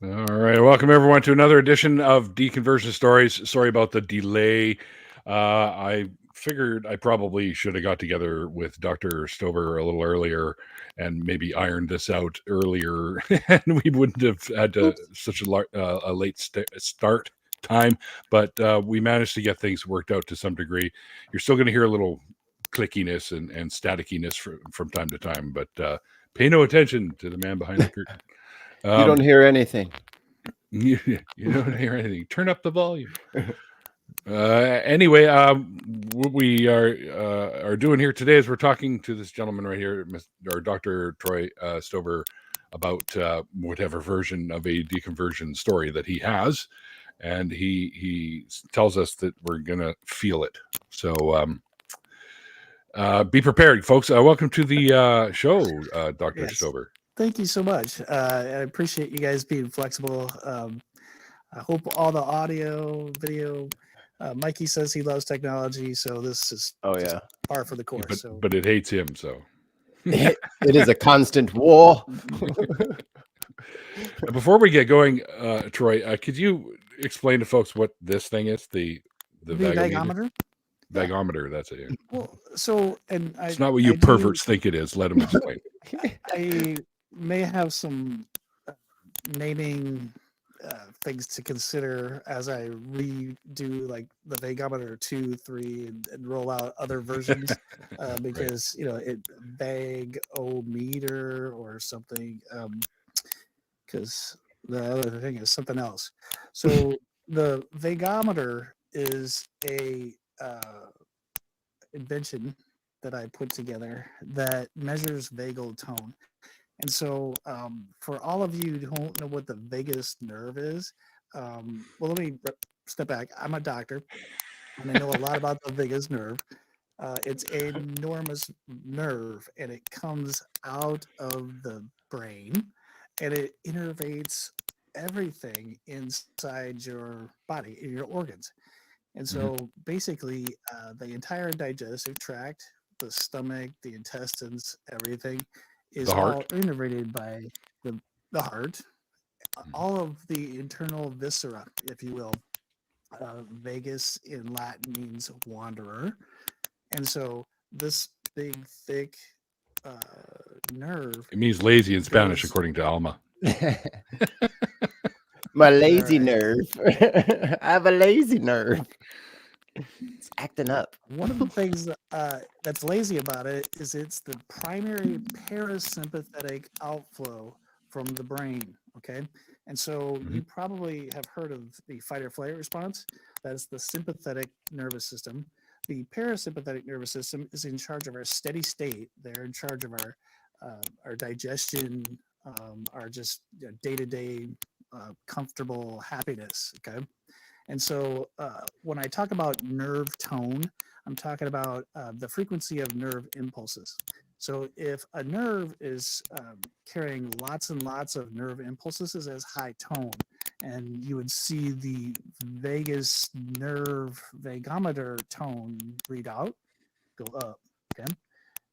All right, welcome everyone to another edition of Deconversion Stories. Sorry about the delay. I figured I probably should have got together with Dr. Stoeber a little earlier and maybe ironed this out earlier, and we wouldn't have had such a late start time. But we managed to get things worked out to some degree. You're still going to hear a little clickiness and staticiness from time to time, but pay no attention to the man behind the curtain. You don't hear anything. You don't hear anything. Turn up the volume. Anyway, what we are doing here today is we're talking to this gentleman right here, or Dr. Troy Stoeber, about whatever version of a deconversion story that he has, and he tells us that we're gonna feel it. So be prepared, folks. Welcome to the show, Dr. Yes. Stoeber. Thank you so much. I appreciate you guys being flexible. I hope all the audio, video. Mikey says he loves technology, so this is par for the course. But it hates him, so it is a constant war. Before we get going, Troy, could you explain to folks what this thing is? The vagometer. Vagometer, that's it. Well, so it's not what you perverts think it is. Let them explain. I may have some naming things to consider as I redo like the vagometer 2, 3, and roll out other versions because it vagometer or something because the other thing is something else. So the vagometer is a invention that I put together that measures vagal tone. And so for all of you who don't know what the vagus nerve is, well, let me step back. I'm a doctor, and I know a lot about the vagus nerve. It's an enormous nerve, and it comes out of the brain, and it innervates everything inside your body, in your organs. And so basically, the entire digestive tract, the stomach, the intestines, everything is all innervated by the heart, all of the internal viscera, if you will. Vagus in Latin means wanderer. And so this big, thick nerve. It means lazy in Spanish, according to Alma. My lazy nerve. I have a lazy nerve. It's acting up. One of the things that's lazy about it is it's the primary parasympathetic outflow from the brain, okay? And so you probably have heard of the fight or flight response. That's the sympathetic nervous system. The parasympathetic nervous system is in charge of our steady state. They're in charge of our digestion, our just day-to-day comfortable happiness, okay? And so when I talk about nerve tone, I'm talking about the frequency of nerve impulses. So if a nerve is carrying lots and lots of nerve impulses, it has high tone. And you would see the vagus nerve vagometer tone readout go up, okay?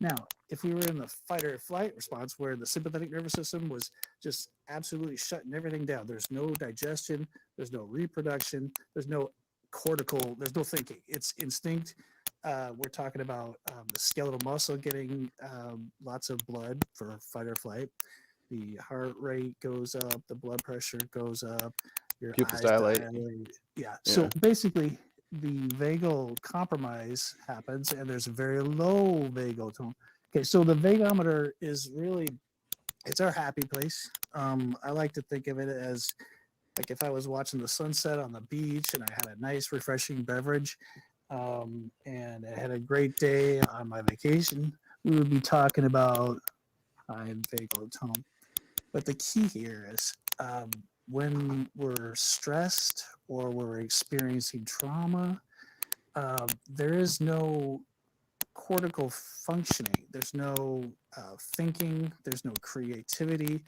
Now, if we were in the fight or flight response where the sympathetic nervous system was just absolutely shutting everything down, there's no digestion, there's no reproduction, there's no cortical, there's no thinking. It's instinct. We're talking about the skeletal muscle getting lots of blood for fight or flight. The heart rate goes up, the blood pressure goes up, your pupils eyes dilate. Yeah. So basically, the vagal compromise happens, and there's a very low vagal tone. Okay, so the vagometer is really, it's our happy place. I like to think of it as like if I was watching the sunset on the beach and I had a nice refreshing beverage and I had a great day on my vacation, we would be talking about high vagal tone. But the key here is when we're stressed or we're experiencing trauma, there is no cortical functioning. There's no thinking. There's no creativity.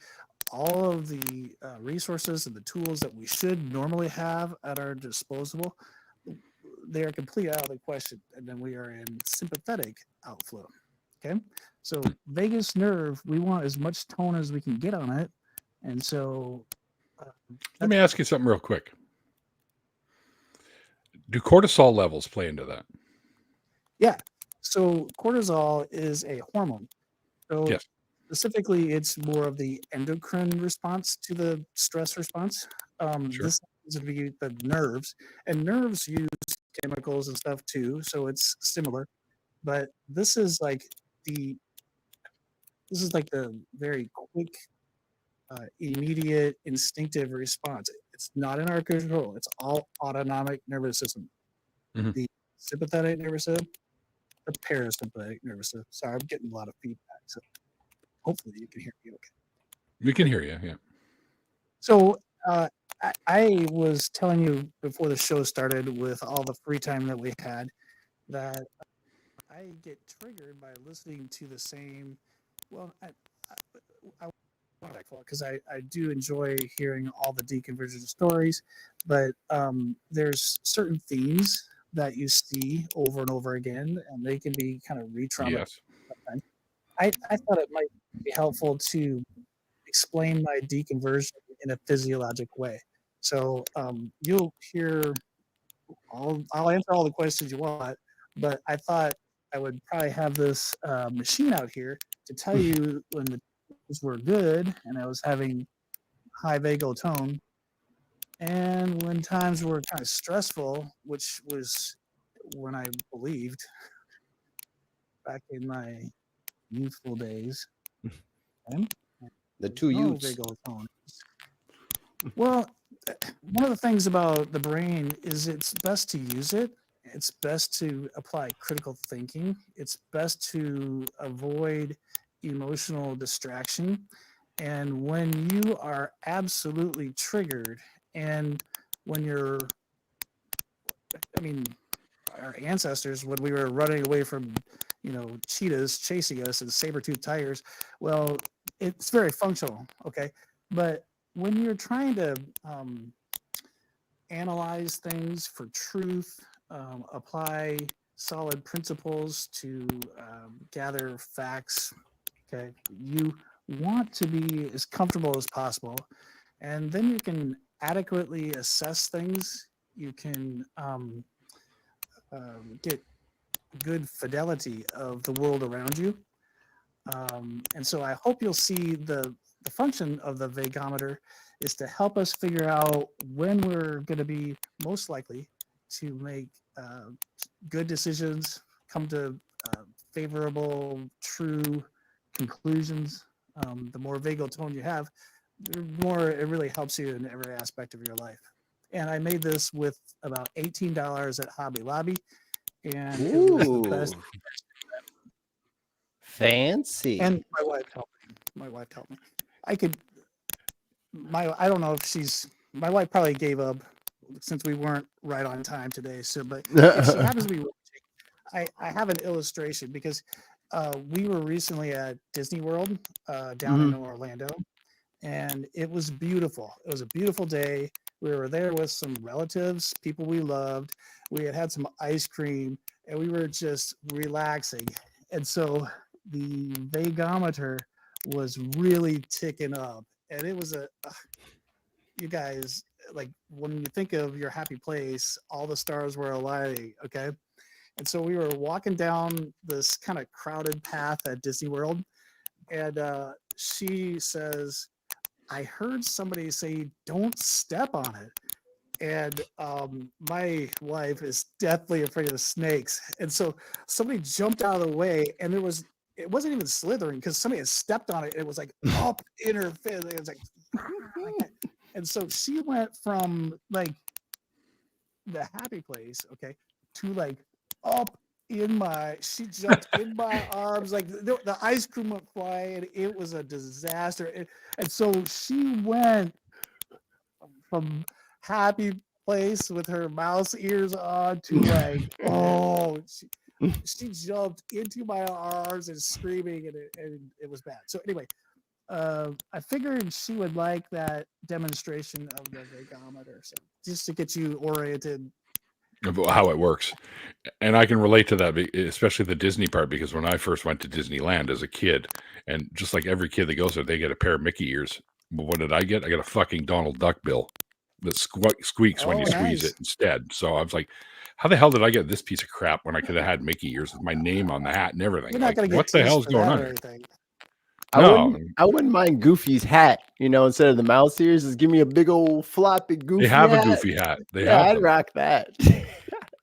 All of the resources and the tools that we should normally have at our disposal, they are completely out of the question. And then we are in sympathetic outflow. Okay, so vagus nerve, we want as much tone as we can get on it, and so Let me ask you something real quick. Do cortisol levels play into that? Yeah. So cortisol is a hormone. So Yes. specifically, it's more of the endocrine response to the stress response. Sure. This happens to be the nerves, and nerves use chemicals and stuff too, so it's similar. But this is like the very quick, immediate, instinctive response. It's not in our control. It's all autonomic nervous system. Mhm. The sympathetic nervous system, the parasympathetic nervous system. Sorry, I'm getting a lot of feedback, so hopefully you can hear me okay. We can hear you. Yeah. So I was telling you before the show started, with all the free time that we had, that I get triggered by listening to the same. Well, I because I do enjoy hearing all the deconversion stories, but there's certain themes that you see over and over again, and they can be kind of re-traumatizing. Yes. sometimes. I thought it might be helpful to explain my deconversion in a physiologic way. So you'll hear, I'll answer all the questions you want, but I thought I would probably have this machine out here to tell you when the times were good and I was having high vagal tone, and when times were kind of stressful, which was when I believed back in my youthful days. And The two no youths. vagal tone. Well, one of the things about the brain is it's best to use it. It's best to apply critical thinking. It's best to avoid emotional distraction. And when you are absolutely triggered, and when you're, I mean, our ancestors, when we were running away from, cheetahs chasing us and saber-toothed tigers, well, it's very functional, okay? But when you're trying to analyze things for truth, apply solid principles to gather facts, okay, you want to be as comfortable as possible, and then you can adequately assess things. You can get good fidelity of the world around you. And so I hope you'll see the function of the vagometer is to help us figure out when we're going to be most likely to make good decisions, come to favorable, true conclusions. The more vagal tone you have, the more it really helps you in every aspect of your life. And I made this with about $18 at Hobby Lobby, and it was the best. Fancy. And my wife helped me. I don't know if my wife probably gave up since we weren't right on time today. So, but if she happens to be watching, I have an illustration because we were recently at Disney World down in Orlando, and it was beautiful. It was a beautiful day. We were there with some relatives, people we loved. We had some ice cream, and we were just relaxing. And so the vagometer was really ticking up, and it was you guys, like, when you think of your happy place, all the stars were aligning, okay? And so we were walking down this kind of crowded path at Disney World, and she says, I heard somebody say, don't step on it. And my wife is deathly afraid of snakes. And so somebody jumped out of the way, and it wasn't even slithering because somebody had stepped on it. It was like up in her face. It was like that. And so she went from like the happy place, okay, to like up she jumped in my arms, like the ice cream went flying. It was a disaster. And so she went from happy place with her mouse ears on to like, she jumped into my arms and screaming, and it was bad. So anyway, I figured she would like that demonstration of the vagometer, so just to get you oriented Of how it works. And I can relate to that, especially the Disney part, because when I first went to Disneyland as a kid, and just like every kid that goes there, they get a pair of Mickey ears. But what did I get? I got a fucking Donald Duck bill. that squeaks when Oh, you squeeze nice. it instead. So I was like, how the hell did I get this piece of crap when I could have had Mickey ears with my name on the hat and everything? You're not Like, gonna what get the teased hell's for going that on or here? anything. No, I wouldn't mind Goofy's hat, instead of the mouse ears, just give me a big old floppy Goofy they have a hat. goofy hat. They Yeah, have I'd them. rock that.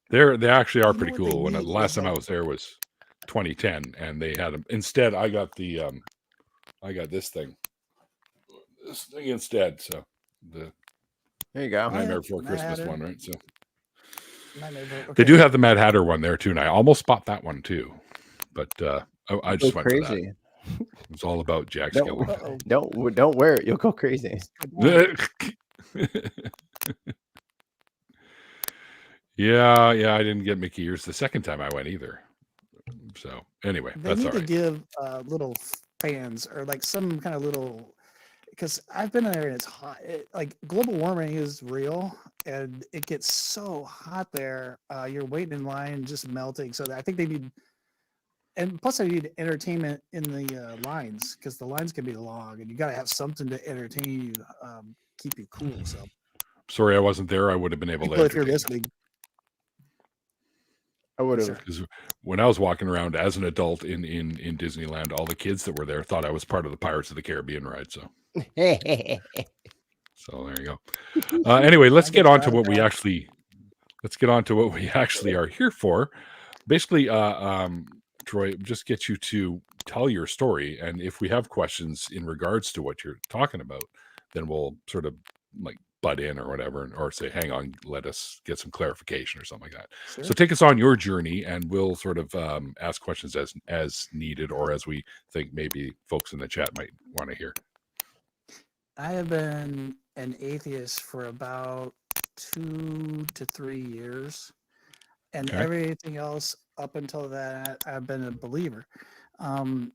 They actually are You know pretty what they cool. When the need last is time I like was there was 2010, and they had them. Instead, I got this thing instead. So the There you go. oh, yeah, Nightmare Before Mad Christmas Hatter. one, right? So Nightmare Before- they do okay. have the Mad Hatter one there too, and I almost bought that one too, but I Go just went for that. crazy. It's all about Jack Don't Skellington. don't wear it. You'll go crazy. Yeah, I didn't get Mickey ears the second time I went either. So anyway, They that's need all to right. give little fans or like some kind of little, because I've been there and it's hot. Like global warming is real and it gets so hot there. You're waiting in line, just melting. So I think they need, and plus they need entertainment in the lines because the lines can be long and you got to have something to entertain you, keep you cool. So Sorry I wasn't there. I would have been able to people, if you're entertain you. listening, I would have. sure. Because when I was walking around as an adult in Disneyland, all the kids that were there thought I was part of the Pirates of the Caribbean ride. So there you go. Anyway, let's get on to what we actually are here for. Basically, Troy, just get you to tell your story, and if we have questions in regards to what you're talking about, then we'll sort of like butt in or whatever, or say, hang on, let us get some clarification or something like that. Sure. So take us on your journey, and we'll sort of ask questions as needed, or as we think maybe folks in the chat might want to hear. I have been an atheist for about 2 to 3 years, and Okay. everything else up until that, I've been a believer. And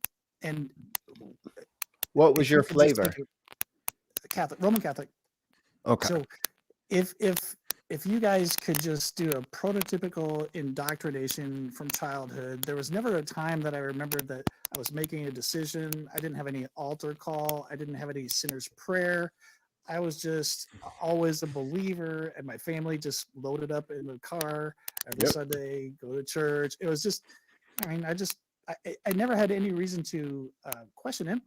What was if you your could just flavor? take Catholic, Roman Catholic. Okay. So if you guys could just do a prototypical indoctrination from childhood, there was never a time that I remembered that I was making a decision. I didn't have any altar call. I didn't have any sinner's prayer. I was just always a believer, and my family just loaded up in the car every Sunday, go to church. It was just, I never had any reason to question him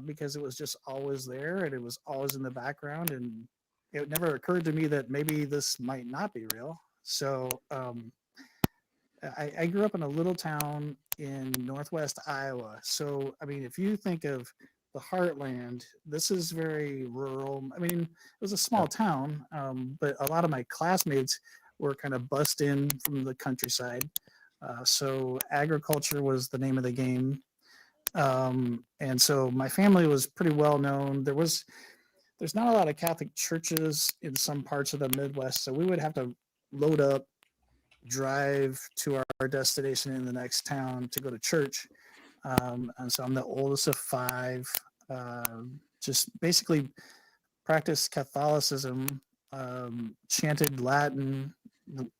because it was just always there and it was always in the background, and it never occurred to me that maybe this might not be real. So I grew up in a little town in northwest Iowa. So, I mean, if you think of the heartland, this is very rural. I mean, it was a small town, but a lot of my classmates were kind of bussed in from the countryside. So agriculture was the name of the game. And so my family was pretty well known. There's not a lot of Catholic churches in some parts of the Midwest, so we would have to load up, drive to our destination in the next town to go to church. And so I'm the oldest of 5. Just basically practiced Catholicism, chanted Latin.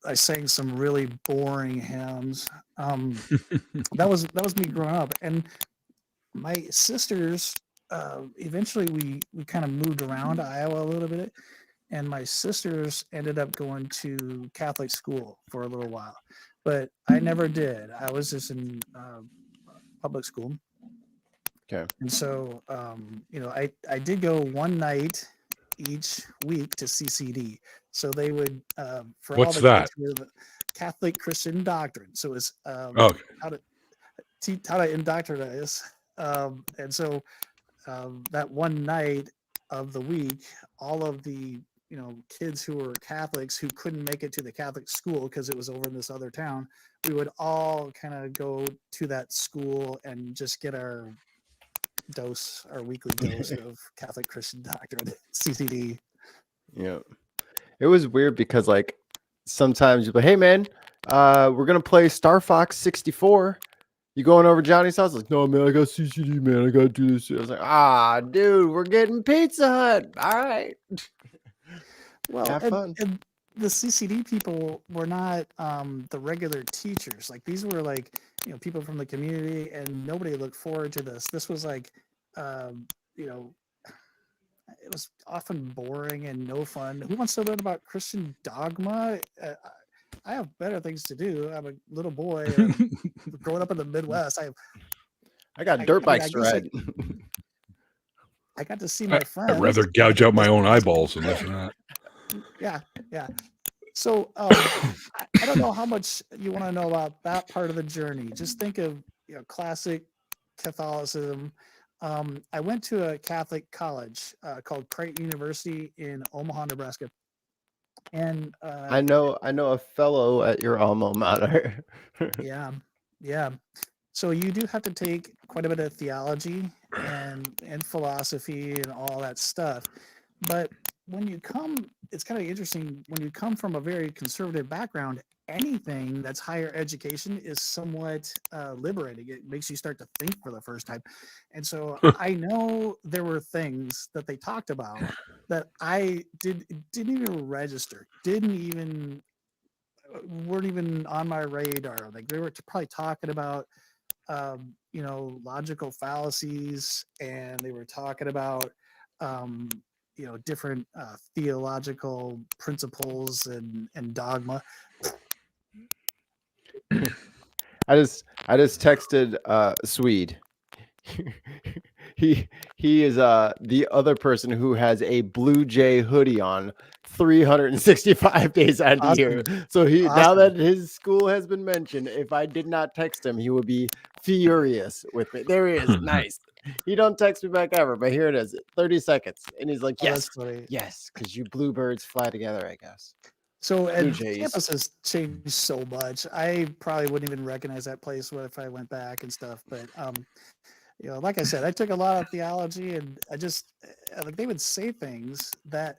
I sang some really boring hymns. That was me growing up, and my sisters. Eventually, we kind of moved around Iowa a little bit, and my sisters ended up going to Catholic school for a little while, but I never did. I was just in public school. Okay. And so, I did go one night each week to CCD. So they would, for What's all the that? kids, were the Catholic Christian doctrine. So it's Okay. how to indoctrinate us. And so that one night of the week, all of the kids who were Catholics who couldn't make it to the Catholic school because it was over in this other town, we would all kind of go to that school and just get our weekly dose of Catholic Christian doctrine, CCD. Yeah. It was weird because like sometimes you're like, hey man, we're gonna play Star Fox 64. You going over Johnny's house? Like, no, man, I got CCD, man. I gotta do this. I was like, dude, we're getting Pizza Hut. All right. Well, have fun. And the CCD people were not the regular teachers. Like these were like people from the community, and nobody looked forward to this. This was like it was often boring and no fun. Who wants to learn about Christian dogma? I have better things to do. I'm a little boy growing up in the Midwest. I got dirt I mean, bikes to ride. I got to see my friends. I'd rather gouge out my own eyeballs than this and that. Yeah. So I don't know how much you want to know about that part of the journey. Just think of classic Catholicism. I went to a Catholic college called Creighton University in Omaha, Nebraska, and I know a fellow at your alma mater. yeah. So you do have to take quite a bit of theology and philosophy and all that stuff. But when you come, it's kind of interesting when you come from a very conservative background, anything that's higher education is somewhat liberating. It makes you start to think for the first time. And so I know there were things that they talked about that I didn't even register, weren't even on my radar. Like they were probably talking about logical fallacies, and they were talking about different theological principles and dogma. I just texted Swede. he is the other person who has a Blue Jay hoodie on 365 days out of the year. So now that his school has been mentioned, if I did not text him, he would be furious with me. There he is. Nice. He don't text me back ever, but here it is, 30 seconds. And he's like, yes, because you bluebirds fly together, I guess. So, and campus has changed so much. I probably wouldn't even recognize that place if I went back and stuff. But, like I said, I took a lot of theology, and I just, like, they would say things that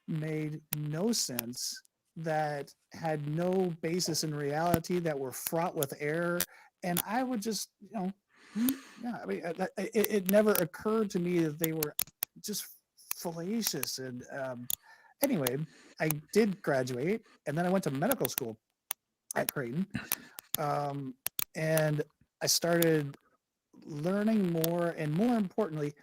made no sense, that had no basis in reality, that were fraught with error. And I would just, I mean, it never occurred to me that they were just fallacious. And anyway, I did graduate, and then I went to medical school at Creighton, and I started learning more, and more importantly,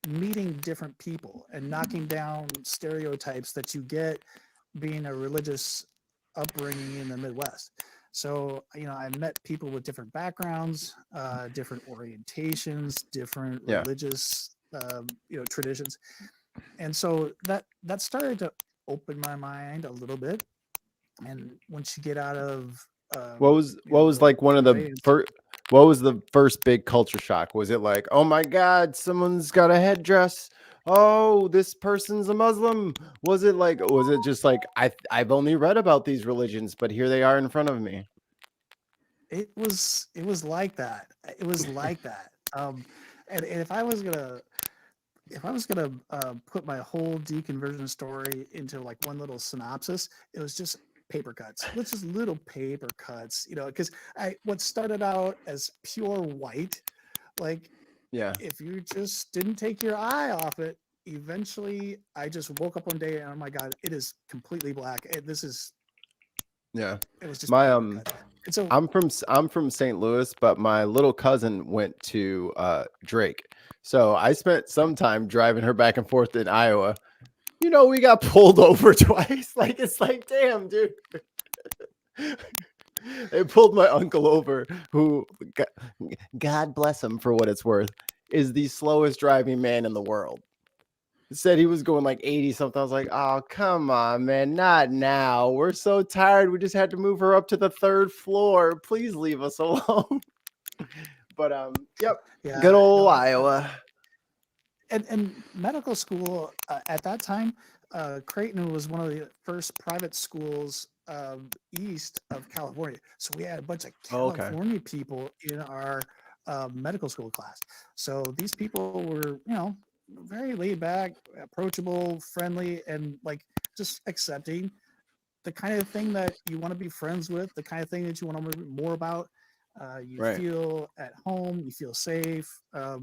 meeting different people and knocking down stereotypes that you get being a religious upbringing in the Midwest. So, I met people with different backgrounds, different orientations, different religious, traditions. And so that started to open my mind a little bit. And once you get out of what was like one of the first, what was the first big culture shock? Was it like, oh my God, someone's got a headdress? Oh, this person's a Muslim? Was it just like, I've only read about these religions, but here they are in front of me? It was like that. It was like that. And if I was gonna put my whole deconversion story into like one little synopsis, it was just paper cuts. It's just little paper cuts, because what started out as pure white, like, if you just didn't take your eye off it, eventually I just woke up one day and, oh my God, it is completely black. It was just my so I'm from St. Louis, but my little cousin went to Drake. So I spent some time driving her back and forth in Iowa. We got pulled over twice. Like, it's like, damn, dude. They pulled my uncle over, who, God bless him for what it's worth, is the slowest driving man in the world. Said he was going like 80 something. I was like, oh, come on, man. Not now. We're so tired. We just had to move her up to the 3rd floor. Please leave us alone. But good old Iowa. And medical school at that time, Creighton was one of the first private schools east of California. So we had a bunch of California people in our medical school class. So these people were, very laid back, approachable, friendly, and like just accepting, the kind of thing that you want to be friends with, the kind of thing that you want to learn more about. You feel at home, you feel safe, more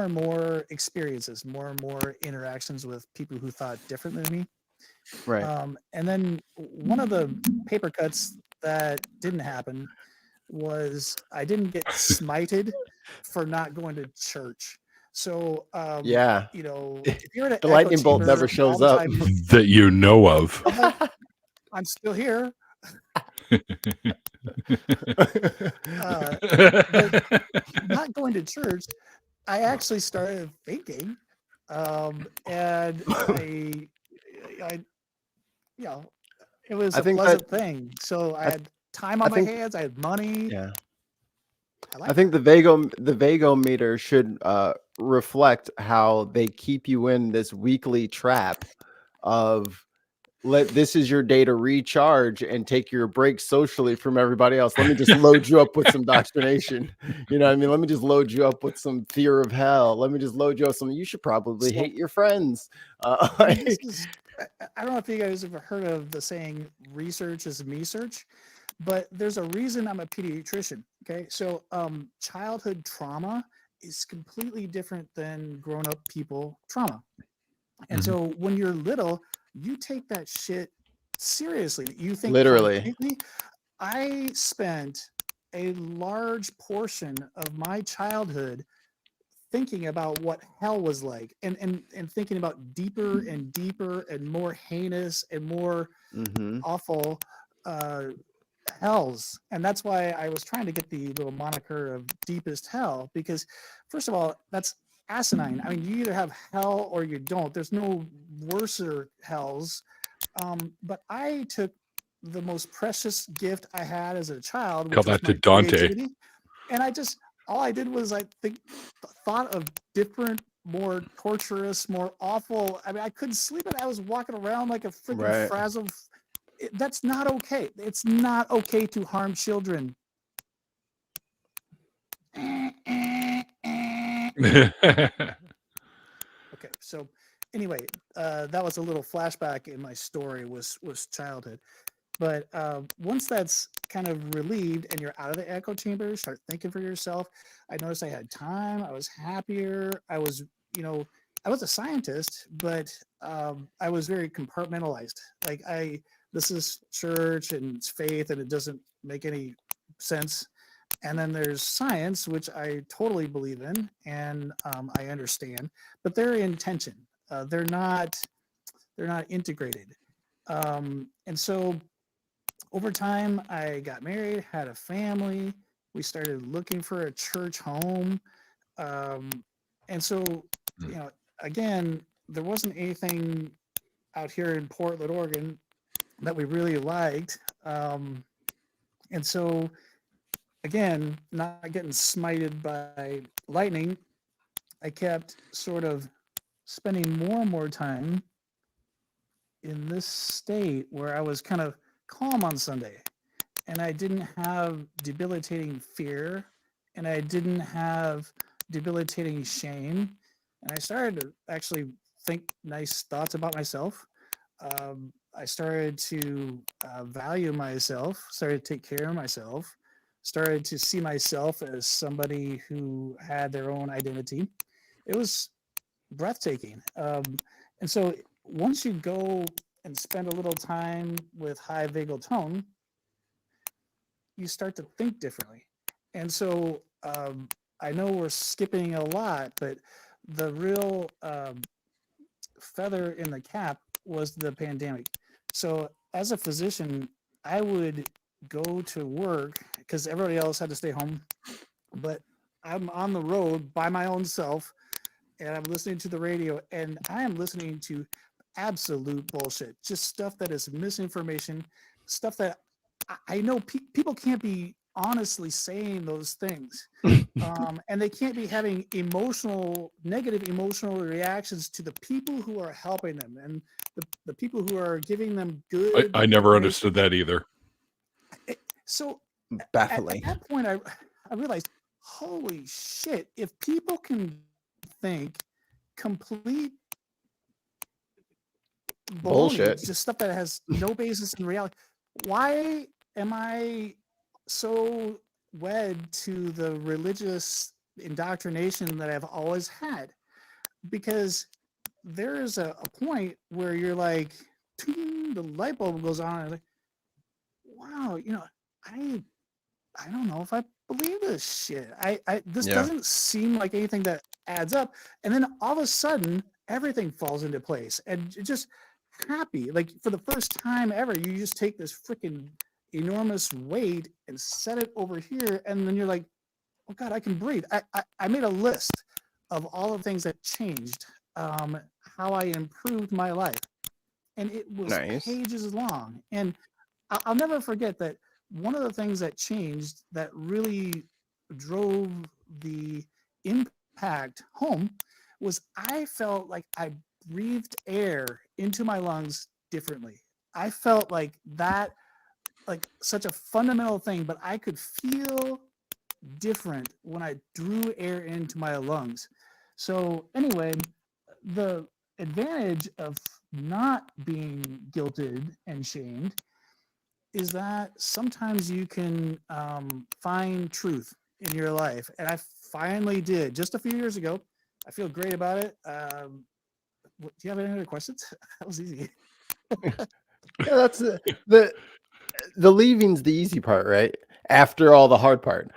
and more experiences, more and more interactions with people who thought different than me. And then one of the paper cuts that didn't happen was I didn't get smited for not going to church. So, Yeah. you know, if you're in an The echo lightning bolt chamber never all shows the up. time, that you know of. I'm still here. But not going to church, I actually started thinking, and you know, it was I a think pleasant thing. So I I, had time I on my think hands. I had money. yeah. I I like think that. the Vago meter should reflect how they keep you in this weekly trap of this is your day to recharge and take your break socially from everybody else. Let me just load you up with some doctrination. You know what I mean? Let me just load you up with some fear of hell. Let me just load you up some, you should probably So, hate your friends. I mean, this is, I don't know if you guys have heard of the saying, research is me search, but there's a reason I'm a pediatrician. Okay. So, childhood trauma is completely different than grown up people trauma. And Mhm. so when you're little, you take that shit seriously. You think Literally. concretely. I spent a large portion of my childhood thinking about what hell was like, and thinking about deeper and deeper and more heinous and more Mm-hmm. awful uh, hells. And that's why I was trying to get the little moniker of deepest hell, because first of all, that's asinine. I mean, you either have hell or you don't. There's no worser hells. But I took the most precious gift I had as a child, Tell which was that to my Dante. creativity, and all I did was thought of different, more torturous, more awful. I mean, I couldn't sleep and I was walking around like a freaking Right. frazzled. That's not okay. It's not okay to harm children. Okay, so anyway, that was a little flashback in my story, was childhood. But once that's kind of relieved and you're out of the echo chamber, start thinking for yourself. I noticed I had time. I was happier. I was, I was a scientist, but I was very compartmentalized. Like this is church and it's faith, and it doesn't make any sense. And then there's science, which I totally believe in, and I understand, but they're in tension. They're not integrated. And so over time, I got married, had a family. We started looking for a church home. Um, and so, again, there wasn't anything out here in Portland, Oregon that we really liked. And so, again, not getting smited by lightning, I kept sort of spending more and more time in this state where I was kind of calm on Sunday, and I didn't have debilitating fear, and I didn't have debilitating shame, and I started to actually think nice thoughts about myself. I started to value myself, started to take care of myself, started to see myself as somebody who had their own identity. It was breathtaking. And so once you go and spend a little time with high vagal tone, you start to think differently. And so I know we're skipping a lot, but the real feather in the cap was the pandemic. So as a physician, I would go to work because everybody else had to stay home, but I'm on the road by my own self, and I'm listening to the radio, and I am listening to absolute bullshit, just stuff that is misinformation, stuff that I know people can't be honestly saying those things. And they can't be having negative emotional reactions to the people who are helping them, and the people who are giving them good I never information. understood that either. So Baffling. at that point, I realized, holy shit, if people can think complete Bullshit. baloney, just stuff that has no basis in reality, why am I so wed to the religious indoctrination that I've always had? Because there is a point where you're like, the light bulb goes on, and I'm like, wow, I don't know if I believe this shit. This Yeah. doesn't seem like anything that adds up. And then all of a sudden, everything falls into place. And just happy. Like for the first time ever, you just take this freaking enormous weight and set it over here. And then you're like, oh God, I can breathe. I made a list of all the things that changed, how I improved my life. And it was Nice. pages long. And I'll never forget that one of the things that changed that really drove the impact home was I felt like I breathed air into my lungs differently. I felt like that, like such a fundamental thing, but I could feel different when I drew air into my lungs. So anyway, the advantage of not being guilted and shamed is that sometimes you can find truth in your life. And I finally did just a few years ago. I feel great about it. Do you have any other questions? That was easy. Yeah, that's the leaving's the easy part, right? After all the hard part.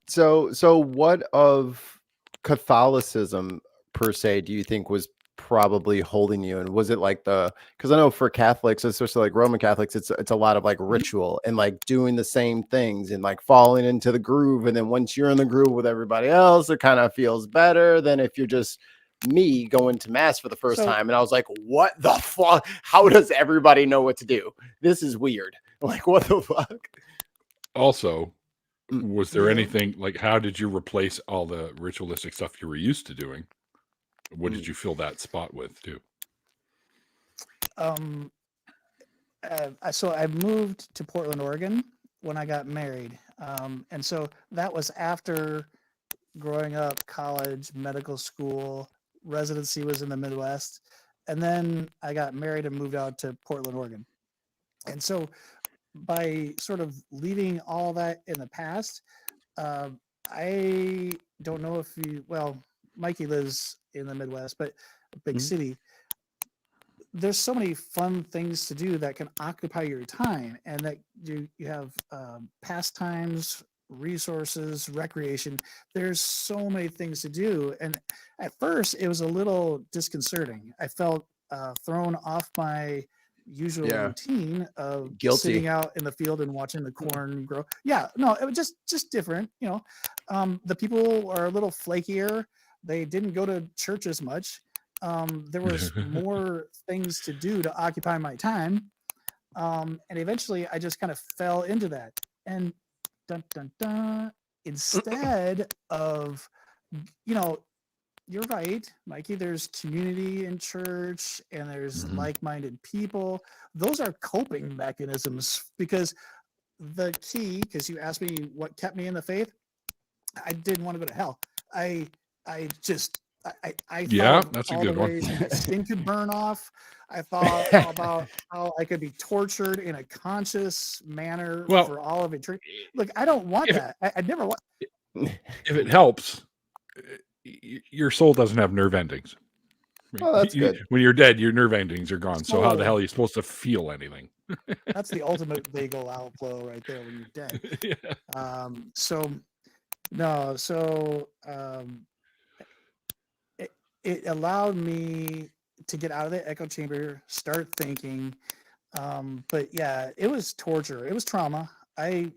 So what of Catholicism per se do you think was probably holding you? And was it like because I know for Catholics, especially like Roman Catholics, it's a lot of like ritual and like doing the same things and like falling into the groove. And then once you're in the groove with everybody else, it kind of feels better than if you're just me going to mass for the first time. And I was like, what the fuck? How does everybody know what to do? This is weird. Like, what the fuck? Also, was there anything like, how did you replace all the ritualistic stuff you were used to doing? What did you fill that spot with too? So I moved to Portland, Oregon when I got married. And so that was after growing up, college, medical school, residency was in the Midwest. And then I got married and moved out to Portland, Oregon. And so by sort of leaving all that in the past, I don't know if Mikey lives in the Midwest, but a big city. There's so many fun things to do that can occupy your time, and that you have pastimes, resources, recreation. There's so many things to do. And at first it was a little disconcerting. I felt thrown off my usual routine of sitting out in the field and watching the corn grow. Yeah, no, it was just different. The people are a little flakier. They didn't go to church as much. There was more things to do to occupy my time. And eventually I just kind of fell into that. And instead of, you're right, Mikey, there's community in church and there's like-minded people. Those are coping mechanisms, because the key, because you asked me what kept me in the faith, I didn't want to go to hell. I thought that's a all good the one. ways my skin could burn off. I thought about how I could be tortured in a conscious manner for all of eternity. Look, I don't want that. I'd never want. If it helps, your soul doesn't have nerve endings. Oh, that's good. When you're dead, your nerve endings are gone. So how the hell are you supposed to feel anything? That's the ultimate vagal outflow right there when you're dead. It allowed me to get out of the echo chamber, start thinking. But yeah, it was torture. It was trauma. I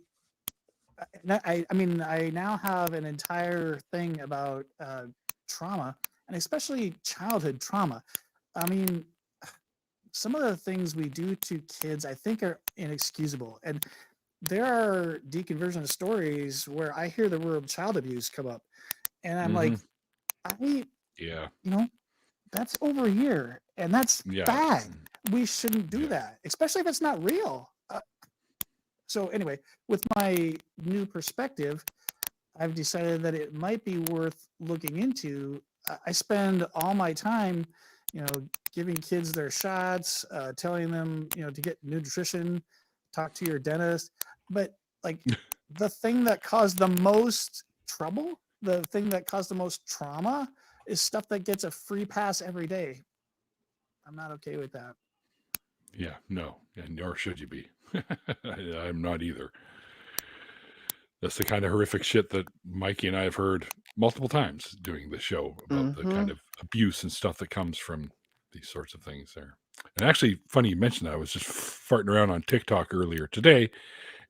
mean, I now have an entire thing about trauma, and especially childhood trauma. I mean, some of the things we do to kids, I think, are inexcusable. And there are deconversion stories where I hear the word child abuse come up, and I'm like, that's over here, and that's bad. We shouldn't do that, especially if it's not real. So anyway, with my new perspective, I've decided that it might be worth looking into. I spend all my time, giving kids their shots, telling them, to get nutrition, talk to your dentist. But like the thing that caused the most trouble, the thing that caused the most trauma, is stuff that gets a free pass every day. I'm not okay with that. Yeah, no, and nor should you be. I'm not either. That's the kind of horrific shit that Mikey and I have heard multiple times doing the show about the kind of abuse and stuff that comes from these sorts of things there. And actually, funny you mentioned that. I was just farting around on TikTok earlier today,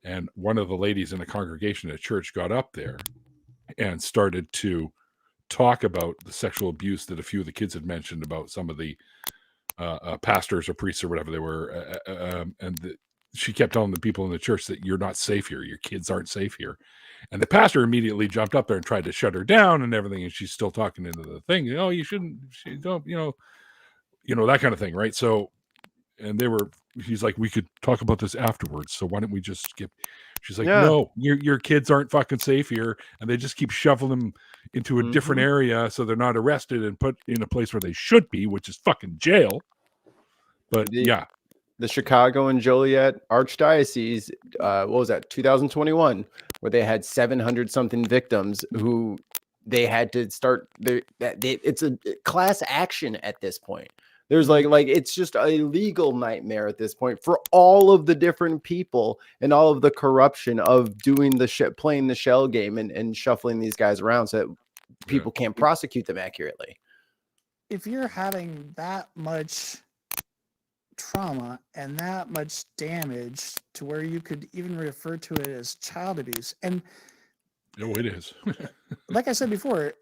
and one of the ladies in the congregation at church got up there and started to talk about the sexual abuse that a few of the kids had mentioned about some of the pastors or priests or whatever they were. She kept telling the people in the church that you're not safe here. Your kids aren't safe here. And the pastor immediately jumped up there and tried to shut her down and everything. And she's still talking into the thing. You know, you shouldn't, she don't, that kind of thing. Right. So, and he's like, we could talk about this afterwards. So why don't we just skip? She's like, no, your kids aren't fucking safe here. And they just keep shuffling them into a different area so they're not arrested and put in a place where they should be, which is fucking jail. But the Chicago and Joliet Archdiocese, what was that, 2021, where they had 700 something victims who they had to start. It's a class action at this point. There's like it's just a legal nightmare at this point for all of the different people and all of the corruption of doing playing the shell game and shuffling these guys around so that people can't prosecute them accurately. If you're having that much trauma and that much damage to where you could even refer to it as child abuse, and it is. Like I said before,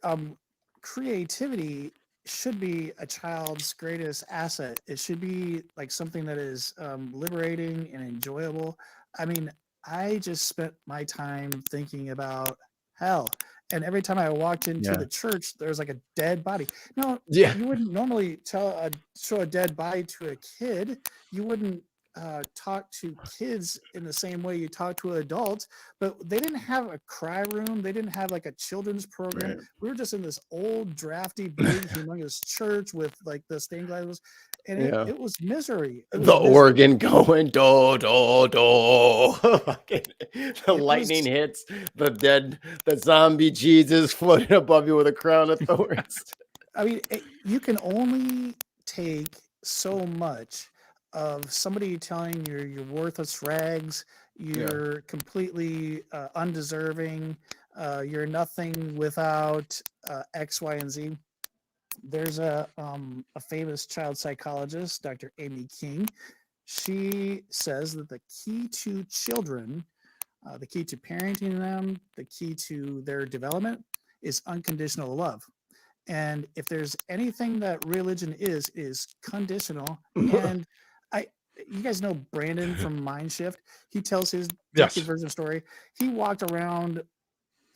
creativity should be a child's greatest asset. It should be like something that is liberating and enjoyable. I mean, I just spent my time thinking about hell. And every time I walked into the church, there was like a dead body. No, you wouldn't normally show a dead body to a kid. You wouldn't talk to kids in the same way you talk to adults, but they didn't have a cry room. They didn't have like a children's program. Right. We were just in this old, drafty, big, humongous church with like the stained glass, and it was misery. Organ going do do do. The lightning hits the zombie Jesus floating above you with a crown of thorns. I mean, you can only take so much of somebody telling you're worthless rags, you're completely undeserving, you're nothing without X, Y, and Z. There's a famous child psychologist, Dr. Amy King. She says that the key to children, the key to parenting them, the key to their development is unconditional love. And if there's anything that religion is conditional. And you guys know Brandon from Mindshift. He tells his deconversion story. He walked around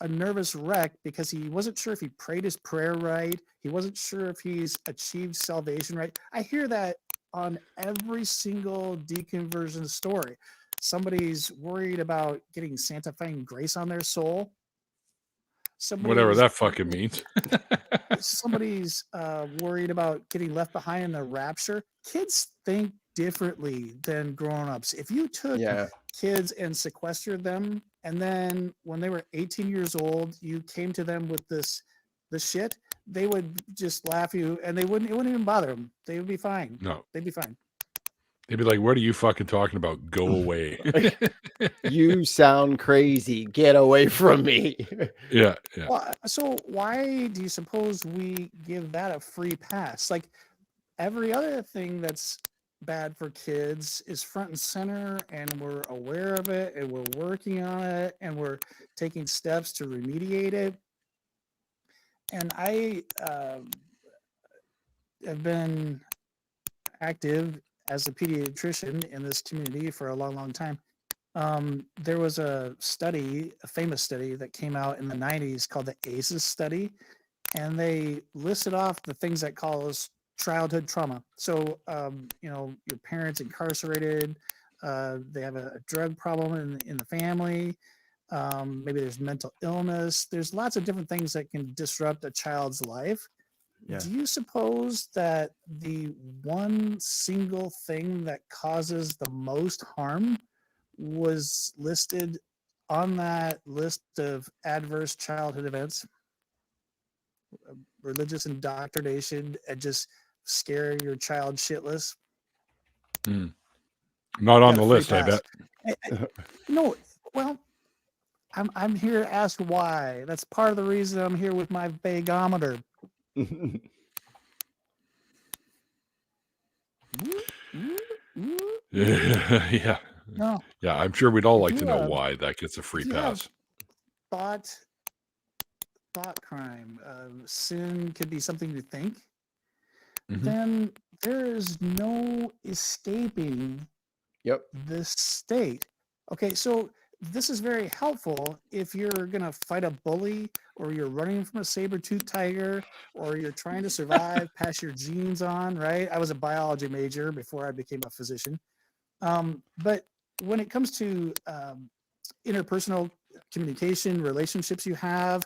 a nervous wreck because he wasn't sure if he prayed his prayer right. He wasn't sure if he's achieved salvation right. I hear that on every single deconversion story. Somebody's worried about getting sanctifying grace on their soul. Whatever that fucking means. Somebody's worried about getting left behind in the rapture. Kids think differently than grown-ups. If you took kids and sequestered them, and then when they were 18 years old, you came to them with the shit, they would just laugh at you, and it wouldn't even bother them. They would be fine. No, they'd be fine. They'd be like, "What are you fucking talking about? Go away! You sound crazy. Get away from me." Yeah. Well, so why do you suppose we give that a free pass? Like every other thing that's bad for kids is front and center, and we're aware of it, and we're working on it, and we're taking steps to remediate it. And I have been active as a pediatrician in this community for a long time. There was a famous study that came out in the 90s called the ACEs study, and they listed off the things that cause childhood trauma. So, your parents incarcerated, they have a drug problem in the family, maybe there's mental illness. There's lots of different things that can disrupt a child's life. Yeah. Do you suppose that the one single thing that causes the most harm was listed on that list of adverse childhood events? Religious indoctrination and just scare your child shitless? Not on the list, I bet. No, well, I'm here to ask why. That's part of the reason I'm here with my vagometer. Yeah. No, Yeah, I'm sure we'd all if like to you know why that gets a free if you have pass. thought crime, sin could be something you think, Mhm. then there is no escaping Yep. this state. Okay, so this is very helpful if you're gonna fight a bully, or you're running from a saber-toothed tiger, or you're trying to survive, pass your genes on, right? I was a biology major before I became a physician. But when it comes to interpersonal communication, relationships you have,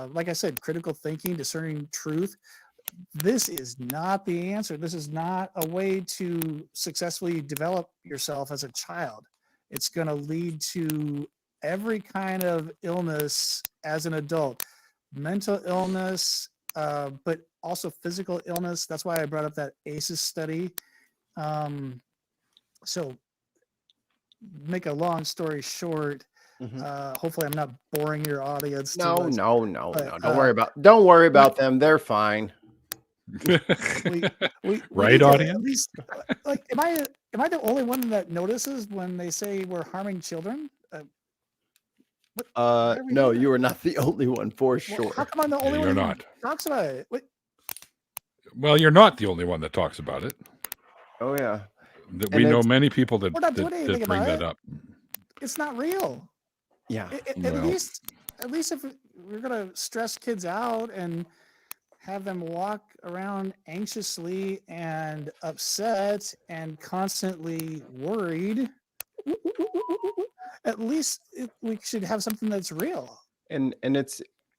like I said, critical thinking, discerning truth, this is not the answer. This is not a way to successfully develop yourself as a child. It's going to lead to every kind of illness as an adult, mental illness, but also physical illness. That's why I brought up that ACEs study. So, make a long story short, hopefully I'm not boring your audience too No, much. no. But, Don't worry about them. They're fine. we Right, need to audience? at least, like, am I the only one that notices when they say we're harming children? Why are we No, doing you that? are not the only one for Well, sure. how come I'm the only you're one who not. talks about it? Wait, Well, you're not the only one that talks about it. Oh yeah. We And know it's many people that we're not doing anything that bring about that it. up. It's not real. yeah. At Well, least if we're gonna stress kids out and have them walk around anxiously and upset and constantly worried, at least we should have something that's real. And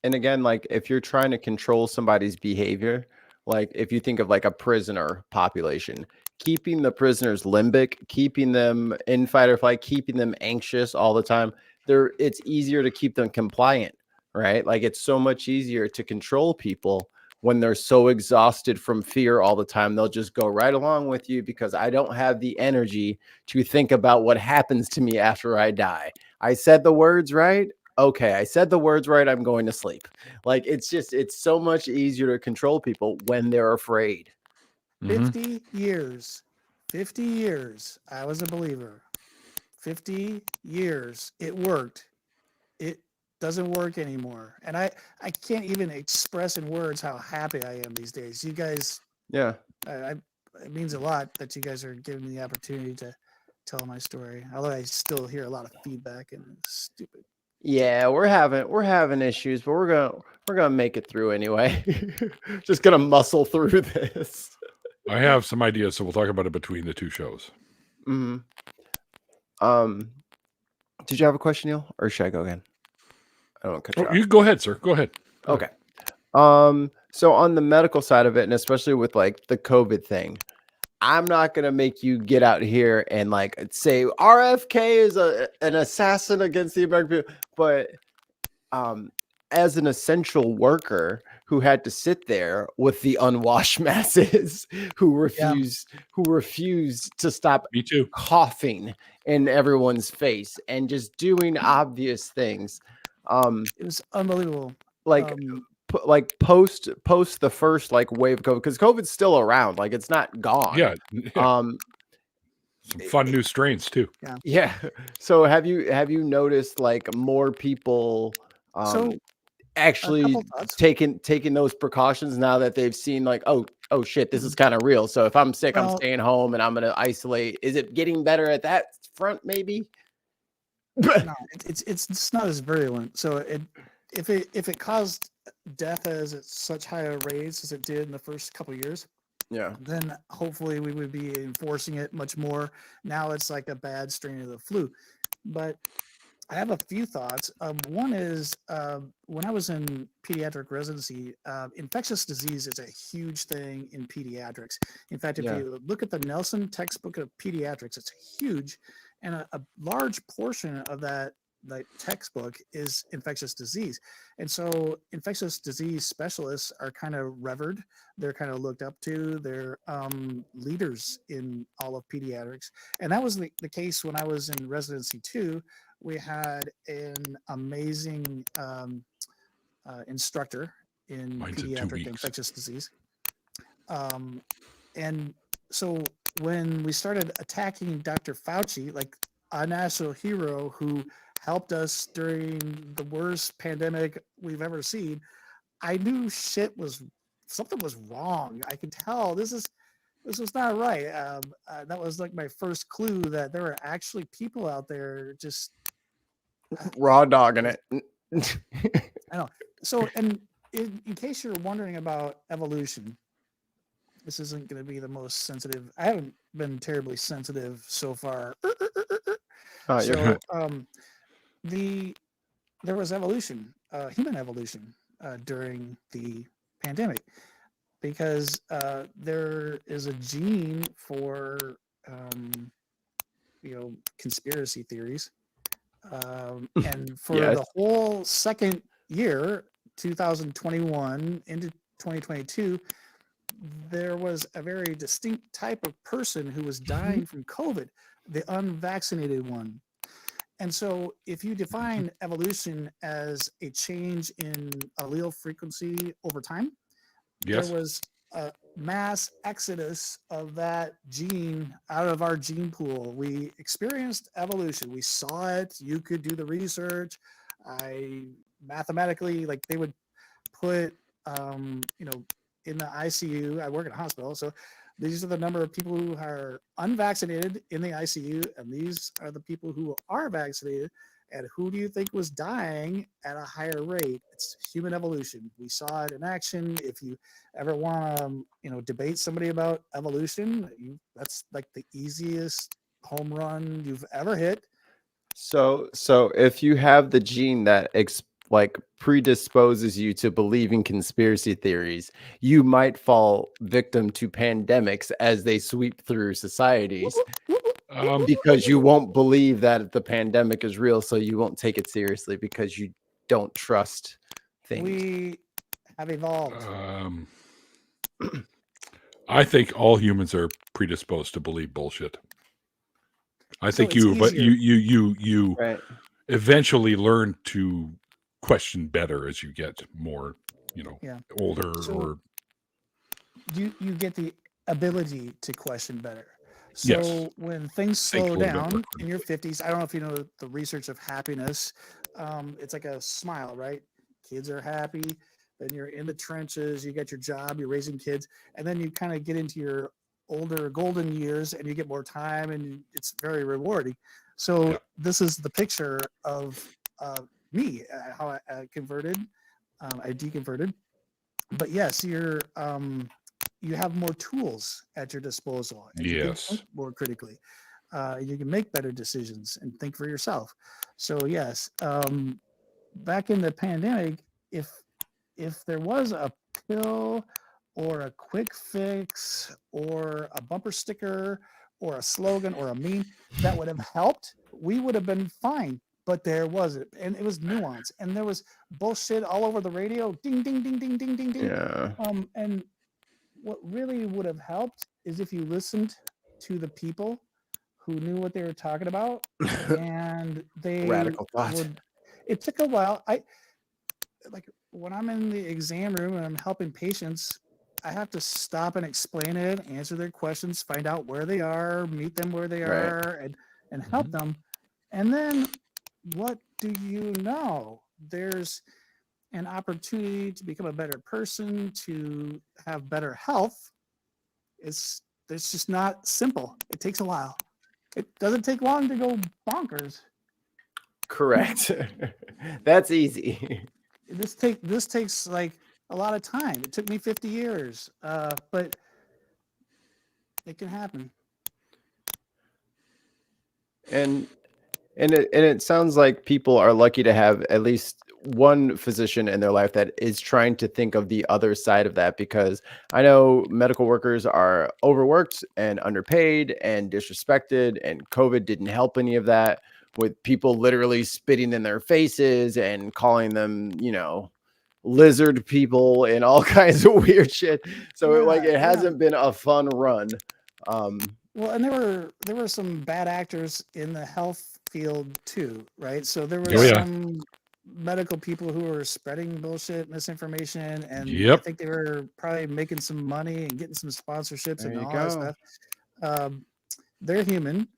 again, like if you're trying to control somebody's behavior, like if you think of like a prisoner population, keeping the prisoners limbic, keeping them in fight or flight, keeping them anxious all the time, it's easier to keep them compliant, right? Like it's so much easier to control people when they're so exhausted from fear all the time. They'll just go right along with you because I don't have the energy to think about what happens to me after I die. I said the words right. Okay, I said the words right. I'm going to sleep. Like it's so much easier to control people when they're afraid. 50 years, 50 years, I was a believer. 50 years, it worked. It doesn't work anymore. And I can't even express in words how happy I am these days. You guys, Yeah. it means a lot that you guys are giving me the opportunity to tell my story. Although I still hear a lot of feedback and it's stupid. Yeah, we're having issues, but we're gonna make it through anyway. Just gonna muscle through this. I have some ideas, so we'll talk about it between the two shows. Mm-hmm. Did you have a question, Neil, or should I go again? I don't cut you off. You go ahead, sir. Go ahead. Okay. So on the medical side of it, and especially with like the COVID thing, I'm not gonna make you get out here and like say RFK is an assassin against the American people, but as an essential worker who had to sit there with the unwashed masses who refused to stop Me too. coughing in everyone's face and just doing obvious things. It was unbelievable. Like post the first like wave of COVID, because COVID's still around, like it's not gone. Yeah. Some fun new strains too. Yeah. So have you noticed like more people So actually taking those precautions now that they've seen like, oh shit, this is kind of real. So if I'm sick, I'm staying home and I'm gonna isolate. Is it getting better at that front? Maybe. No, it's not as virulent. So if it caused death as at such higher rates as it did in the first couple of years, then hopefully we would be enforcing it much more. Now it's like a bad strain of the flu. But I have a few thoughts. One is when I was in pediatric residency, infectious disease is a huge thing in pediatrics. In fact, if you look at the Nelson textbook of pediatrics, it's huge. And a large portion of that textbook is infectious disease. And so infectious disease specialists are kind of revered. They're kind of looked up to. They're leaders in all of pediatrics. And that was the case when I was in residency too, we had an amazing instructor in Mine's in 2 pediatric weeks. infectious disease. And so when we started attacking Dr. Fauci, like a national hero who helped us during the worst pandemic we've ever seen, I knew something was wrong. I could tell this was not right. That was like my first clue that there were actually people out there just Raw dogging it. I know. So, and in case you're wondering about evolution, this isn't going to be the most sensitive. I haven't been terribly sensitive so far. Oh, you're So, there was evolution, human evolution, during the pandemic, because there is a gene for conspiracy theories, and for Yes. the whole second year, 2021 into 2022, there was a very distinct type of person who was dying from COVID, the unvaccinated one. And so if you define evolution as a change in allele frequency over time, Yes. there was a mass exodus of that gene out of our gene pool. We experienced evolution. We saw it. You could do the research. Mathematically, like they would put, in the ICU. I work in a hospital, so these are the number of people who are unvaccinated in the ICU, and these are the people who are vaccinated. And who do you think was dying at a higher rate? It's human evolution. We saw it in action. If you ever want to, debate somebody about evolution, that's like the easiest home run you've ever hit. So if you have the gene that predisposes you to believing conspiracy theories, you might fall victim to pandemics as they sweep through societies because you won't believe that the pandemic is real, so you won't take it seriously because you don't trust things. We have evolved. I think all humans are predisposed to believe bullshit. I So think it's you Right. eventually learn to question better as you get more, Yeah. older. So- or You get the ability to question better. So Yes. when things Think a slow little bit down more in your 50s, I don't know if you know the research of happiness. It's like a smile, right? Kids are happy. Then you're in the trenches. You get your job. You're raising kids, and then you kind of get into your older golden years, and you get more time, and it's very rewarding. So Yeah. this is the picture of me, how I converted. I deconverted. But yes, you have more tools at your disposal, and you can Yes. think more critically. You can make better decisions and think for yourself. So yes, back in the pandemic, if there was a pill or a quick fix or a bumper sticker or a slogan or a meme that would have helped, we would have been fine. But there wasn't, and it was nuance, and there was bullshit all over the radio. Ding, ding, ding, ding, ding, ding, ding. Yeah. And what really would have helped is if you listened to the people who knew what they were talking about, and they Radical thought. it took a while. Like when I'm in the exam room and I'm helping patients, I have to stop and explain it, answer their questions, find out where they are, meet them where they Right. are, and help them. And then what do you know? There's an opportunity to become a better person, to have better health. It's just not simple. It takes a while. It doesn't take long to go bonkers. Correct. That's easy. This takes like a lot of time. It took me 50 years, but it can happen. And it sounds like people are lucky to have at least one physician in their life that is trying to think of the other side of that, because I know medical workers are overworked and underpaid and disrespected, and COVID didn't help any of that, with people literally spitting in their faces and calling them, lizard people and all kinds of weird shit. So it hasn't been a fun run. Well, and there were some bad actors in the health field too, right? So there Oh, were yeah. some medical people who were spreading bullshit, misinformation, and I Yep. think they were probably making some money and getting some sponsorships There and you all that go. stuff. They're human,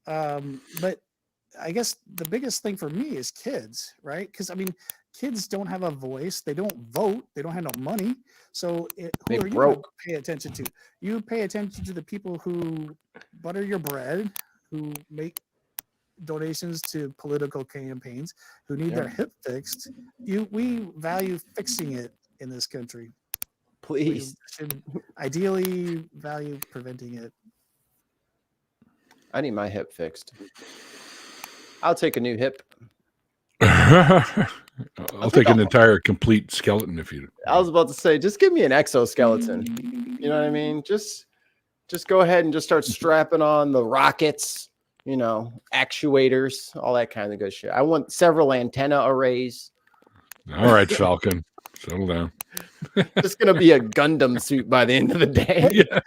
but I guess the biggest thing for me is kids, right? Because I mean, kids don't have a voice, they don't vote, they don't have no money. So They who are you going to broke. pay attention to? You pay attention to the people who butter your bread, who make donations to political campaigns, who need their Yep. hip fixed. We value fixing it in this country. We Please. should ideally value preventing it. I need my hip fixed. I'll take a new hip. I'll take an entire complete skeleton if you. I was about to say, just give me an exoskeleton. You know what I mean? Just go ahead and just start strapping on the rockets, you know, actuators, all that kind of good shit. I want several antenna arrays. All right, Falcon, settle down. It's gonna be a Gundam suit by the end of the day. Yeah.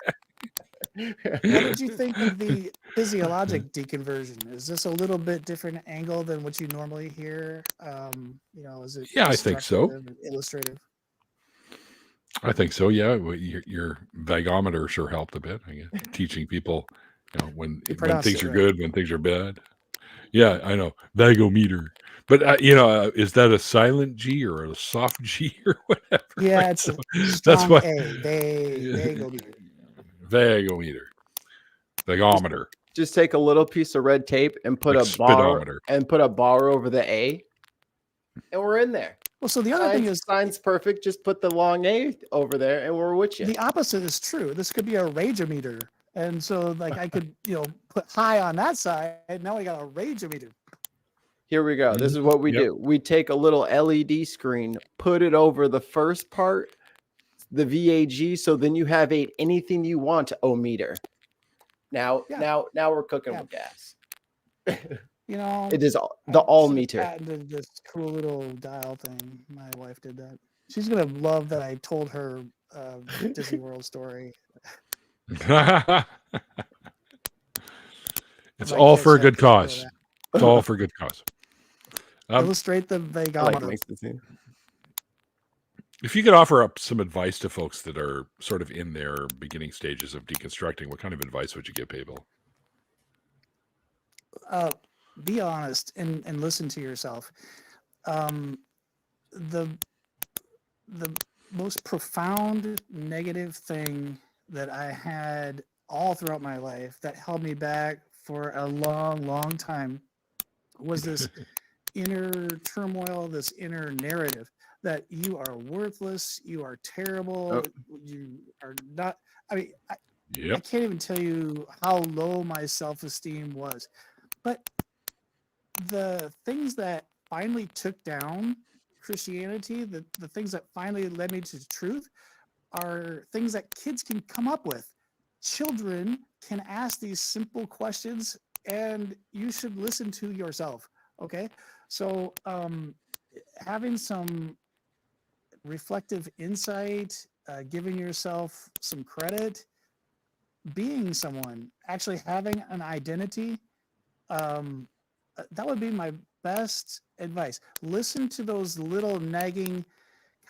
What did you think of the physiologic deconversion? Is this a little bit different angle than what you normally hear? You know, is it? Yeah, I think so. instructive, illustrative. I think so. Yeah, well, your vagometer sure helped a bit. I guess teaching people, you know, when pronounced things it are right. good, when things are bad. Yeah, I know vagometer, but you know, is that a silent G or a soft G or whatever? Yeah, right? it's So a that's strong why they go meter. vagometer, vagometer, Just take a little piece of red tape and put like a bar speedometer. over the A, and we're in there. Well, so the other thing is Sign's perfect. Just put the long A over there, and we're with you. the opposite is true. This could be a rageometer. And so like I could, you know, put high on that side. Now we got a rageometer. Here we go. This is what we Yep. do. We take a little LED screen, put it over the first part, the VAG, so then you have a anything you want O-meter. Now we're cooking with gas. You know, It is the all should've meter. patented this cool little dial thing. My wife did that. She's gonna love that I told her Disney World story. It's Might all catch for a that good before cause. that. It's all for a good cause. Illustrate the I like vagometer. makes the scene. If you could offer up some advice to folks that are sort of in their beginning stages of deconstructing, what kind of advice would you give people? Be honest and listen to yourself. The most profound negative thing that I had all throughout my life that held me back for a long time was this inner turmoil, this inner narrative that you are worthless, you are terrible, you are not. I mean, I can't even tell you how low my self-esteem was. But the things that finally took down Christianity, the things that finally led me to truth, are things that kids can come up with. Children can ask these simple questions, and you should listen to yourself. Okay, so having some reflective insight, giving yourself some credit, being someone, actually having an identity, that would be my best advice. Listen to those little nagging,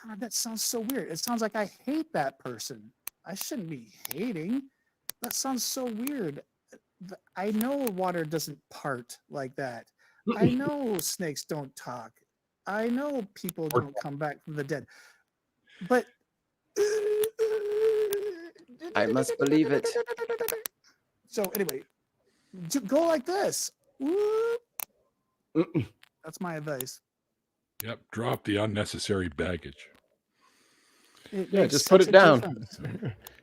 God, that sounds so weird. It sounds like I hate that person. I shouldn't be hating. That sounds so weird. I know water doesn't part like that. I know snakes don't talk. I know people don't come back from the dead. But I must believe it. So anyway, go like this. That's my advice. Yep. Drop the unnecessary baggage. Just put it down.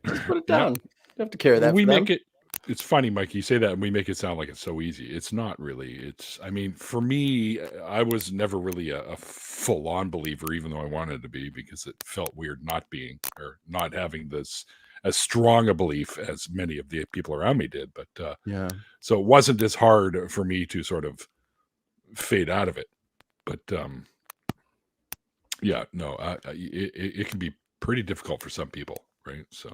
Just put it down. You have to carry that. We make it. It's funny, Mike. You say that, and we make it sound like it's so easy. It's not really. It's. I mean, for me, I was never really a full-on believer, even though I wanted to be, because it felt weird not being or not having this as strong a belief as many of the people around me did. But so it wasn't as hard for me to sort of fade out of it. But it can be pretty difficult for some people, right? So,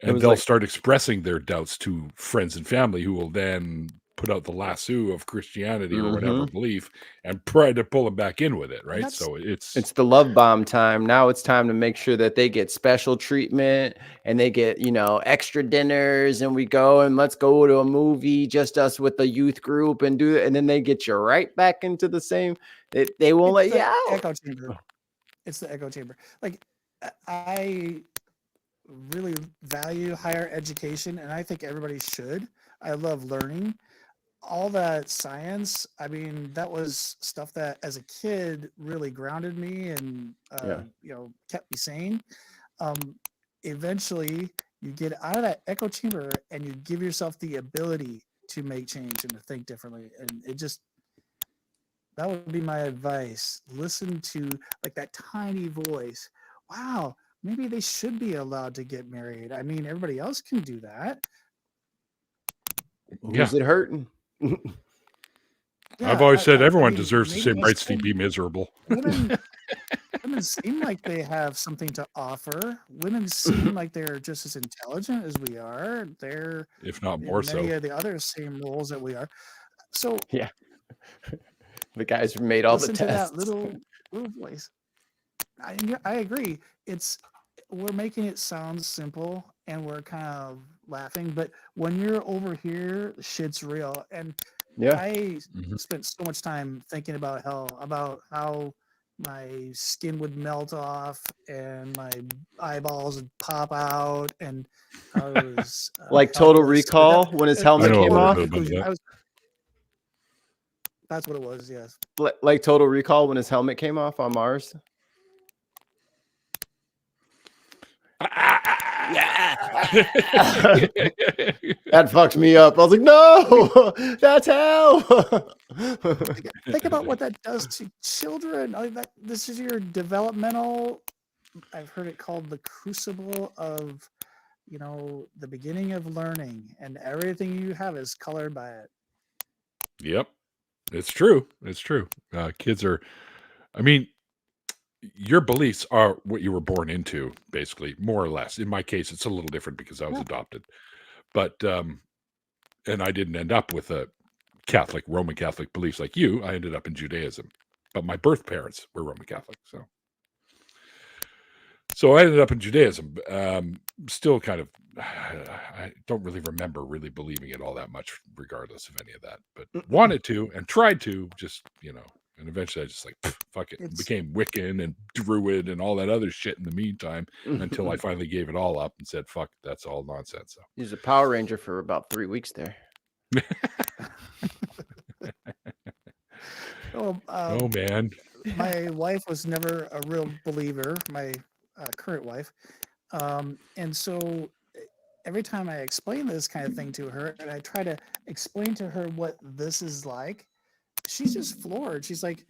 and they'll start expressing their doubts to friends and family, who will then put out the lasso of Christianity or Mm-hmm. whatever belief and try to pull them back in with it, right? that's So It's the love bomb time. Now it's time to make sure that they get special treatment and they get, extra dinners, and we go and let's go to a movie, just us with the youth group, and do it. And then they get you right back into the same. They won't let it's you the out. echo chamber. It's the echo chamber. Like, I really value higher education, and I think everybody should. I love learning. All that science, I mean, that was stuff that as a kid really grounded me and Yeah. kept me sane. Eventually you get out of that echo chamber and you give yourself the ability to make change and to think differently, and that would be my advice. Listen to like that tiny voice. Wow, maybe they should be allowed to get married. I mean, everybody else can do that. Who's it hurting? I've always said everyone mean, deserves the maybe same they rights to should. be miserable. Women seem like they have something to offer. Women seem like they're just as intelligent as we are. They're If not in more many so. of the other same roles that we are. So Yeah. The guys who made all the listen to tests. that little voice. I agree. We're making it sound simple and we're kind of laughing, but when you're over here, shit's real. And Yeah. I spent so much time thinking about how my skin would melt off and my eyeballs would pop out, and I was Like Total helpless. Recall when his helmet I know a came little off. bit about that. That's what it was. Yes. Like Total Recall when his helmet came off on Mars. That fucks me up. I was like, no, that's hell. Think about what that does to children. This is your developmental. I've heard it called the crucible of, the beginning of learning, and everything you have is colored by it. Yep. It's true. Kids are, I mean, your beliefs are what you were born into, basically, more or less. In my case, it's a little different because I was adopted. But, and I didn't end up with a Roman Catholic beliefs like you. I ended up in Judaism. But my birth parents were Roman Catholic. So I ended up in Judaism. Still kind of, I don't really remember really believing it all that much, regardless of any of that. But wanted to and tried to, just, and eventually I just like, fuck it. Became Wiccan and Druid and all that other shit in the meantime until I finally gave it all up and said, fuck, that's all nonsense. So he was a Power Ranger for about 3 weeks there. oh, man. My wife was never a real believer, my current wife. And so every time I explain this kind of thing to her, and I try to explain to her what this is like, she's just floored. She's like,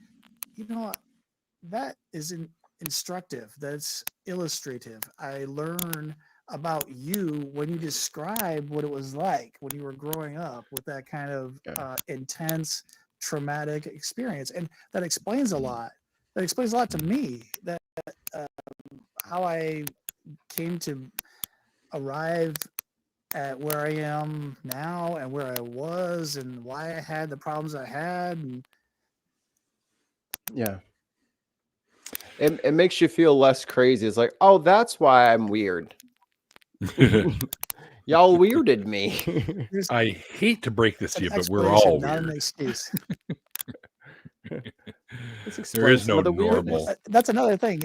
that isn't instructive. That's illustrative. I learn about you when you describe what it was like when you were growing up with that kind of intense, traumatic experience. And that explains a lot. That explains a lot to me, that how I came to arrive at where I am now and where I was and why I had the problems I had. And yeah. It makes you feel less crazy. It's like, oh, that's why I'm weird. Y'all weirded me. I hate to break this to you, but we're all not weird. an excuse. There is no normal. That's another thing.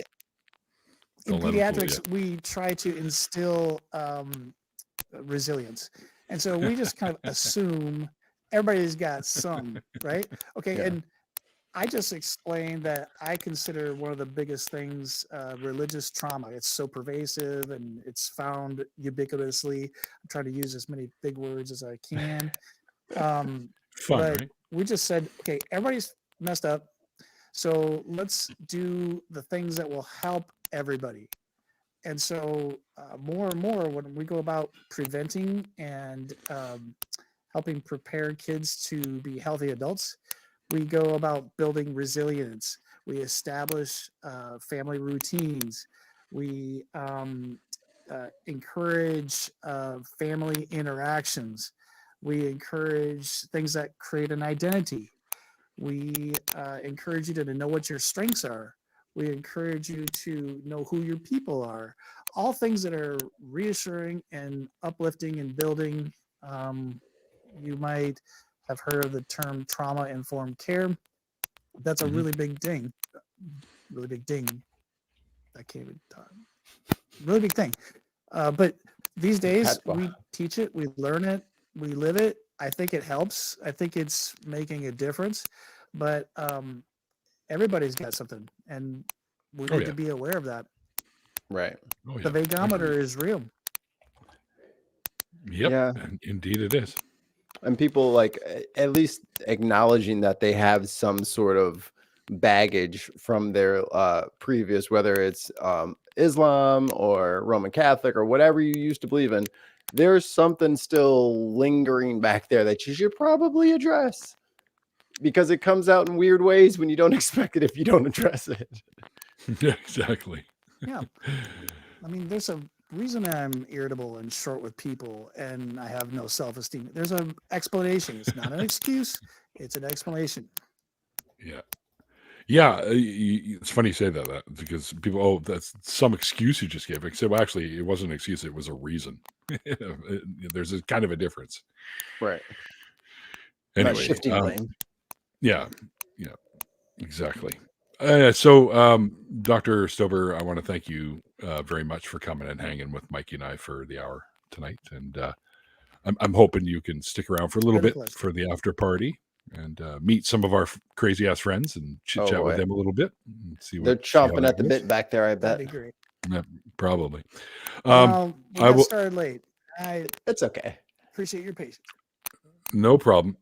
In Don't let 'em fool pediatrics, we try to instill resilience. And so we just kind of assume everybody's got some, right? Okay. Yeah. And I just explained that I consider one of the biggest things religious trauma. It's so pervasive and it's found ubiquitously. I'm trying to use as many big words as I can. Fun, but right? we just said, okay, everybody's messed up. So let's do the things that will help everybody. And so more and more when we go about preventing and helping prepare kids to be healthy adults, we go about building resilience. We establish family routines. We encourage family interactions. We encourage things that create an identity. We encourage you to know what your strengths are. We encourage you to know who your people are. All things that are reassuring and uplifting and building. You might have heard of the term trauma-informed care. That's a really big ding. Really big ding. I can't even talk. Really big thing. But these days, we teach it, we learn it, we live it. I think it helps. I think it's making a difference. But everybody's got something, and we need to be aware of that. Right. The vagometer is real. Yep. Yeah. Indeed it is. And people like at least acknowledging that they have some sort of baggage from their previous, whether it's Islam or Roman Catholic or whatever you used to believe in. There's something still lingering back there that you should probably address, because it comes out in weird ways when you don't expect it if you don't address it. Yeah, exactly. Yeah. I mean, there's a reason I'm irritable and short with people and I have no self-esteem. There's an explanation. It's not an excuse. It's an explanation. Yeah. Yeah. It's funny you say that because people, oh, that's some excuse you just gave. I said, well, actually, it wasn't an excuse. It was a reason. There's a kind of a difference. Right. Anyway, Not shifting blame. Yeah. Yeah, exactly. So, Dr. Stoeber, I want to thank you very much for coming and hanging with Mikey and I for the hour tonight. And I'm hoping you can stick around for a little bit for the after party and meet some of our crazy ass friends and chit chat with them a little bit. And see what, they're chomping at the bit back there, I bet. That'd be great. Yeah, probably. We got started late. It's okay. Appreciate your patience. No problem.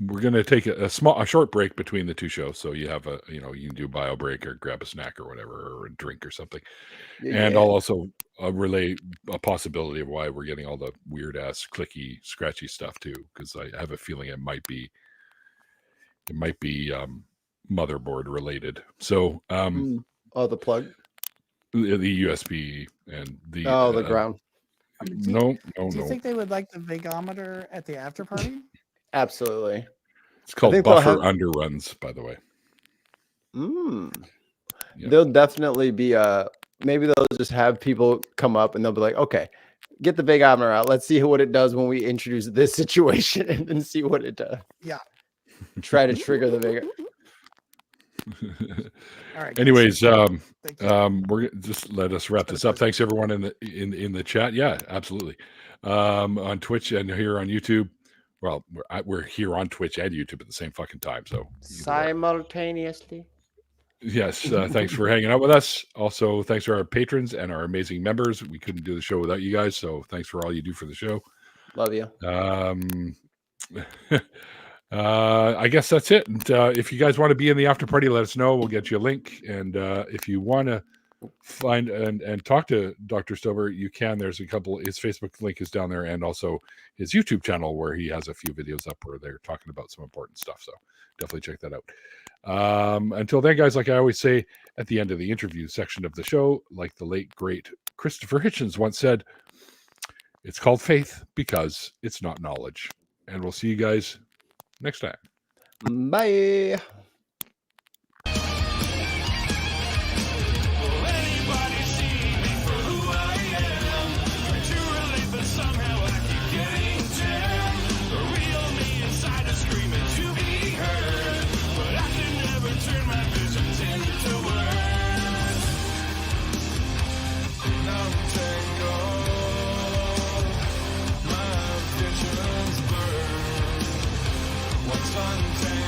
We're going to take a short break between the two shows. So you have you can do a bio break or grab a snack or whatever, or a drink or something. Yeah. And I'll also relay a possibility of why we're getting all the weird ass clicky, scratchy stuff too. Cause I have a feeling it might be motherboard related. So, the plug, the USB and the ground. No. Do you think they would like the vagometer at the after party? Absolutely. It's called buffer underruns, by the way. Yep. They'll definitely be maybe they'll just have people come up and they'll be like, okay, get the vagometer out. Let's see what it does when we introduce this situation and see what it does. Yeah. Try to trigger the vagometer. All right. Anyways, we're just let us wrap this up. Thanks everyone in the chat. Yeah, absolutely. On Twitch and here on YouTube. Well, we're here on Twitch and YouTube at the same fucking time. So simultaneously. Yes. Thanks for hanging out with us. Also, thanks to our patrons and our amazing members. We couldn't do the show without you guys. So thanks for all you do for the show. Love you. I guess that's it. And if you guys want to be in the after party, let us know. We'll get you a link. And if you want to find and talk to Dr. Stoeber, you can. There's a couple. His Facebook link is down there, and also his YouTube channel where he has a few videos up where they're talking about some important stuff. So definitely check that out. Until then, guys, like I always say at the end of the interview section of the show, like the late great Christopher Hitchens once said, it's called faith because it's not knowledge. And we'll see you guys next time. Bye. Untangled.